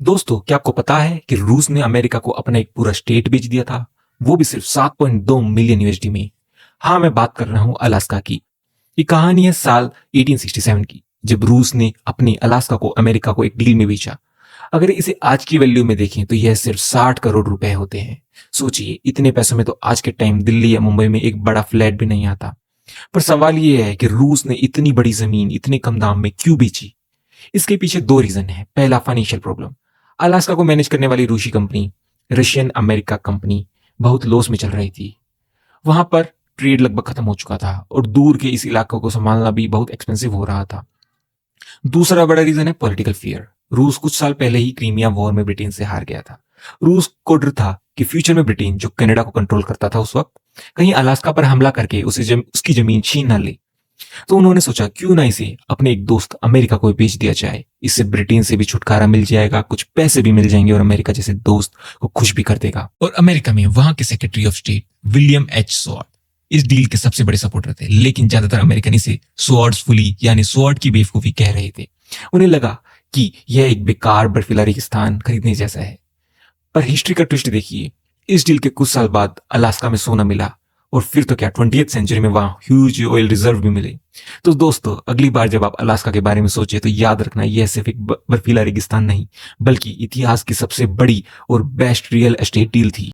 दोस्तों, क्या आपको पता है कि रूस ने अमेरिका को अपना एक पूरा स्टेट बेच दिया था, वो भी सिर्फ 7.2 मिलियन यूएसडी में। हाँ, मैं बात कर रहा हूँ अलास्का की। ये कहानी है साल 1867 की, जब रूस ने अपनी अलास्का को अमेरिका को एक डील में बेचा। अगर इसे आज की वैल्यू में देखें तो यह सिर्फ 60 करोड़ रुपए होते हैं। सोचिए, इतने पैसों में तो आज के टाइम दिल्ली या मुंबई में एक बड़ा फ्लैट भी नहीं आता। पर सवाल यह है कि रूस ने इतनी बड़ी जमीन इतने कम दाम में क्यों बेची। इसके पीछे दो रीजन है। पहला, फाइनेंशियल प्रॉब्लम। अलास्का को मैनेज करने वाली रूसी कंपनी, रशियन अमेरिका कंपनी, बहुत लॉस में चल रही थी। वहां पर ट्रेड लगभग खत्म हो चुका था और दूर के इस इलाकों को संभालना भी बहुत एक्सपेंसिव हो रहा था। दूसरा बड़ा रीजन है पॉलिटिकल फियर। रूस कुछ साल पहले ही क्रीमिया वॉर में ब्रिटेन से हार गया था। रूस को डर था कि फ्यूचर में ब्रिटेन, जो कनाडा को कंट्रोल करता था उस वक्त, कहीं अलास्का पर हमला करके उसकी जमीन छीन ना ले। तो उन्होंने सोचा, क्यों ना इसे अपने एक दोस्त अमेरिका को बेच दिया जाए। इससे ब्रिटेन से भी छुटकारा मिल जाएगा, कुछ पैसे भी मिल जाएंगे और अमेरिका जैसे दोस्त को खुश भी कर देगा। और अमेरिका में वहां के secretary of state William H sword इस डील के सबसे बड़े सपोर्टर थे, लेकिन ज्यादातर अमेरिकन इसे स्वॉर्ड्सफुली यानी स्वॉर्ड की बेवकूफी कह रहे थे। उन्हें लगा कि यह एक बेकार बर्फीला रेगिस्तान खरीदने जैसा है। पर हिस्ट्री का ट्विस्ट देखिए, इस डील के कुछ साल बाद अलास्का में सोना मिला और फिर तो क्या 20th सेंचुरी में वहां ह्यूज ऑयल रिजर्व भी मिले। तो दोस्तों, अगली बार जब आप अलास्का के बारे में सोचे तो याद रखना, यह सिर्फ एक बर्फीला रेगिस्तान नहीं, बल्कि इतिहास की सबसे बड़ी और बेस्ट रियल एस्टेट डील थी।